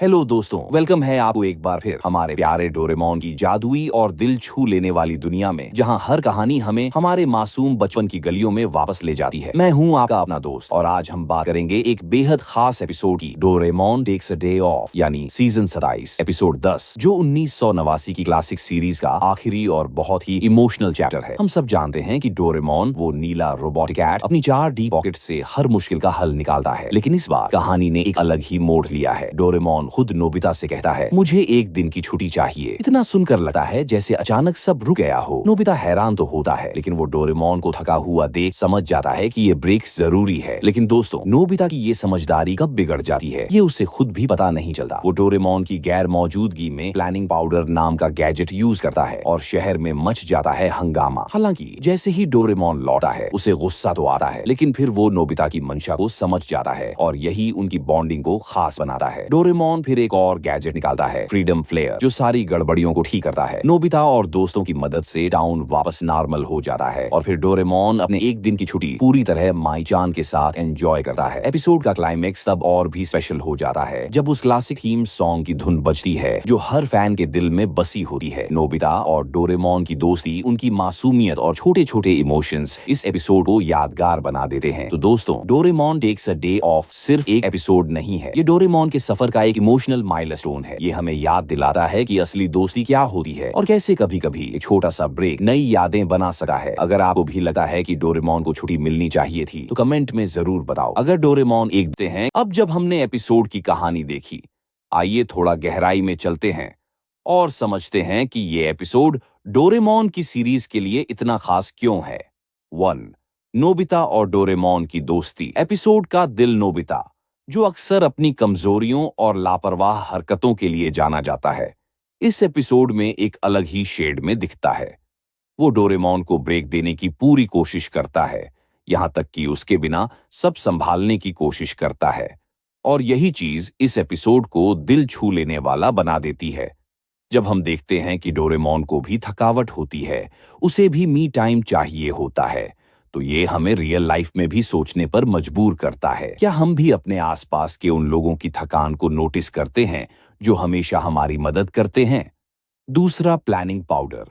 Hello दोस्तों, welcome है आपको एक बार फिर हमारे प्यारे डोरेमोन की जादुई और दिल छू लेने वाली दुनिया में, जहां हर कहानी हमें हमारे मासूम बचपन की गलियों में वापस ले जाती है। मैं हूं आपका अपना दोस्त और आज हम बात करेंगे एक बेहद खास एपिसोड की, Doraemon takes a day off, यानी सीजन 27 एपिसोड 10, जो 1989 की क्लासिक सीरीज का आखिरी और बहुत ही इमोशनल चैप्टर है। हम सब जानते हैं कि डोरेमोन, वो नीला रोबोटिक कैट, अपनी 4 डीप पॉकेट से हर मुश्किल का हल निकालता है, लेकिन इस बार कहानी ने एक अलग ही मोड़ लिया है। डोरेमोन खुद नोबिता से कहता है, मुझे एक दिन की छुट्टी चाहिए। इतना सुनकर लगता है जैसे अचानक सब रुक गया हो। नोबिता हैरान तो होता है, लेकिन वो डोरेमोन को थका हुआ देख समझ जाता है कि ये ब्रेक जरूरी है। लेकिन दोस्तों, नोबिता की ये समझदारी कब बिगड़ जाती है, ये उसे खुद भी पता नहीं चलता। वो डोरेमोन की गैर मौजूदगी में प्लानिंग पाउडर नाम का गैजेट यूज करता है और शहर में मच जाता है हंगामा। हालांकि जैसे ही डोरेमोन लौटा है, उसे गुस्सा तो आता है, लेकिन फिर वो नोबिता की मंशा को समझ जाता है और यही उनकी बॉन्डिंग को खास बनाता है। डोरेमोन फिर एक और गैजेट निकालता है, फ्रीडम फ्लेयर, जो सारी गड़बड़ियों को ठीक करता है। नोबिता और दोस्तों की मदद से टाउन वापस नॉर्मल हो जाता है और फिर डोरेमोन अपने एक दिन की छुट्टी पूरी तरह माई-चान के साथ एंजॉय करता है। एपिसोड का क्लाइमेक्स तब और भी स्पेशल हो जाता है जब उस क्लासिक थीम सॉन्ग की धुन बजती है, जो हर फैन के दिल में बसी होती है। नोबिता और डोरेमोन की दोस्ती, उनकी मासूमियत और छोटे छोटे इमोशंस इस एपिसोड को यादगार बना देते हैं। तो दोस्तों, Doraemon takes a day off सिर्फ एक एपिसोड नहीं है, ये डोरेमोन के सफर का एक इमोशनल माइलस्टोन है। ये हमें याद दिलाता है कि असली दोस्ती क्या होती है और कैसे कभी कभी एक छोटा सा ब्रेक नई यादें बना सकता है। अगर आपको भी लगता है कि डोरेमोन को छुट्टी मिलनी चाहिए थी, तो कमेंट में जरूर बताओ। अगर डोरेमोन एक देते हैं। अब जब हमने एपिसोड की कहानी देखी, आइए थोड़ा गहराई में चलते हैं और समझते हैं कि ये एपिसोड डोरेमोन की सीरीज के लिए इतना खास क्यों है। 1. नोबिता और डोरेमोन की दोस्ती। एपिसोड का दिल नोबिता, जो अक्सर अपनी कमजोरियों और लापरवाह हरकतों के लिए जाना जाता है, इस एपिसोड में एक अलग ही शेड में दिखता है। वो डोरेमोन को ब्रेक देने की पूरी कोशिश करता है, यहां तक कि उसके बिना सब संभालने की कोशिश करता है, और यही चीज इस एपिसोड को दिल छू लेने वाला बना देती है। जब हम देखते हैं कि डोरेमोन को भी थकावट होती है, उसे भी मी टाइम चाहिए होता है, तो ये हमें रियल लाइफ में भी सोचने पर मजबूर करता है। क्या हम भी अपने आसपास के उन लोगों की थकान को नोटिस करते हैं जो हमेशा हमारी मदद करते हैं? दूसरा, प्लानिंग पाउडर।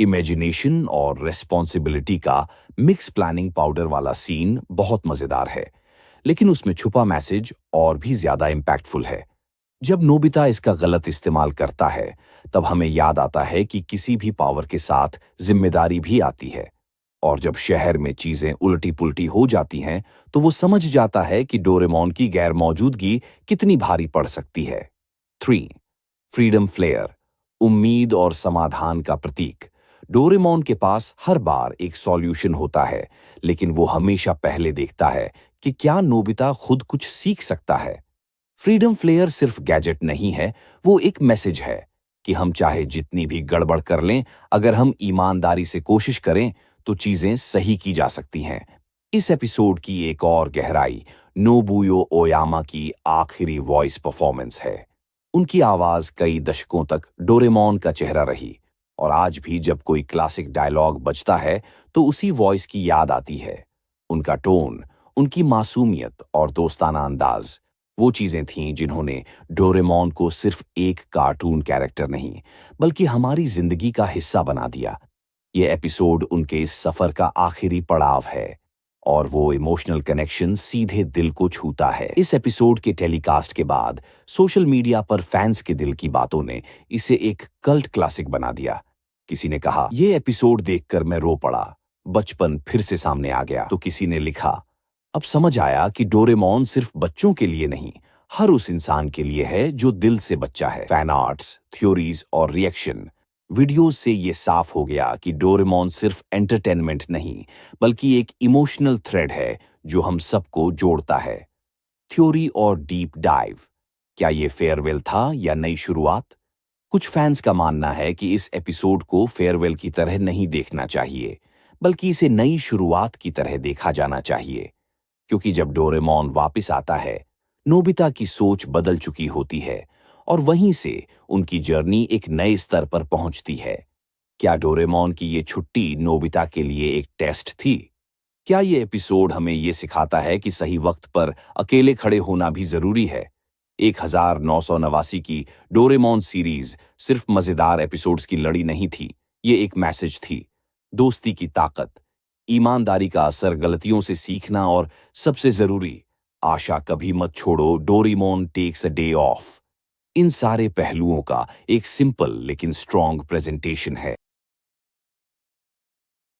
इमेजिनेशन और रेस्पॉन्सिबिलिटी का मिक्स प्लानिंग पाउडर वाला सीन बहुत मजेदार है, लेकिन उसमें छुपा मैसेज और भी ज्यादा इम्पैक्टफुल है। जब नोबिता इसका गलत इस्तेमाल करता है, तब हमें याद आता है कि किसी भी पावर के साथ जिम्मेदारी भी आती है, और जब शहर में चीजें उल्टी पुल्टी हो जाती हैं, तो वो समझ जाता है कि डोरेमोन की गैर मौजूदगी कितनी भारी पड़ सकती है। 3. फ्रीडम फ्लेयर, उम्मीद और समाधान का प्रतीक। डोरेमोन के पास हर बार एक सॉल्यूशन होता है, लेकिन वो हमेशा पहले देखता है कि क्या नोबिता खुद कुछ सीख सकता है। फ्रीडम फ्लेयर सिर्फ गैजेट नहीं है, वो एक मैसेज है कि हम चाहे जितनी भी गड़बड़ कर लें, अगर हम ईमानदारी से कोशिश करें तो चीजें सही की जा सकती हैं। इस एपिसोड की एक और गहराई नोबुयो ओयामा की आखिरी वॉइस परफॉर्मेंस है। उनकी आवाज कई दशकों तक डोरेमोन का चेहरा रही, और आज भी जब कोई क्लासिक डायलॉग बजता है तो उसी वॉइस की याद आती है। उनका टोन, उनकी मासूमियत और दोस्ताना अंदाज, वो चीजें थीं जिन्होंने डोरेमोन को सिर्फ एक कार्टून कैरेक्टर नहीं, बल्कि हमारी जिंदगी का हिस्सा बना दिया। ये एपिसोड उनके इस सफर का आखिरी पड़ाव है, और वो इमोशनल कनेक्शन सीधे दिल को छूता है। इस एपिसोड के टेलीकास्ट के बाद सोशल मीडिया पर फैंस के दिल की बातों ने इसे एक कल्ट क्लासिक बना दिया। किसी ने कहा, ये एपिसोड देखकर मैं रो पड़ा, बचपन फिर से सामने आ गया। तो किसी ने लिखा, अब समझ आया कि डोरेमोन सिर्फ बच्चों के लिए नहीं, हर उस इंसान के लिए है जो दिल से बच्चा है। फैन आर्ट्स, थ्योरीज और रिएक्शन वीडियोस से ये साफ हो गया कि डोरेमोन सिर्फ एंटरटेनमेंट नहीं, बल्कि एक इमोशनल थ्रेड है जो हम सबको जोड़ता है। थ्योरी और डीप डाइव, क्या ये फेयरवेल था या नई शुरुआत? कुछ फैंस का मानना है कि इस एपिसोड को फेयरवेल की तरह नहीं देखना चाहिए, बल्कि इसे नई शुरुआत की तरह देखा जाना चाहिए, क्योंकि जब डोरेमोन वापस आता है, नोबिता की सोच बदल चुकी होती है, और वहीं से उनकी जर्नी एक नए स्तर पर पहुंचती है। क्या डोरेमोन की ये छुट्टी नोबिता के लिए एक टेस्ट थी? क्या ये एपिसोड हमें ये सिखाता है कि सही वक्त पर अकेले खड़े होना भी जरूरी है? 1989 की डोरेमोन सीरीज सिर्फ मजेदार एपिसोड्स की लड़ी नहीं थी, ये एक मैसेज थी। दोस्ती की ताकत, ईमानदारी का असर, गलतियों से सीखना और सबसे जरूरी, आशा कभी मत छोड़ो, Doraemon takes a day off. इन सारे पहलुओं का एक सिंपल लेकिन स्ट्रॉन्ग प्रेजेंटेशन है।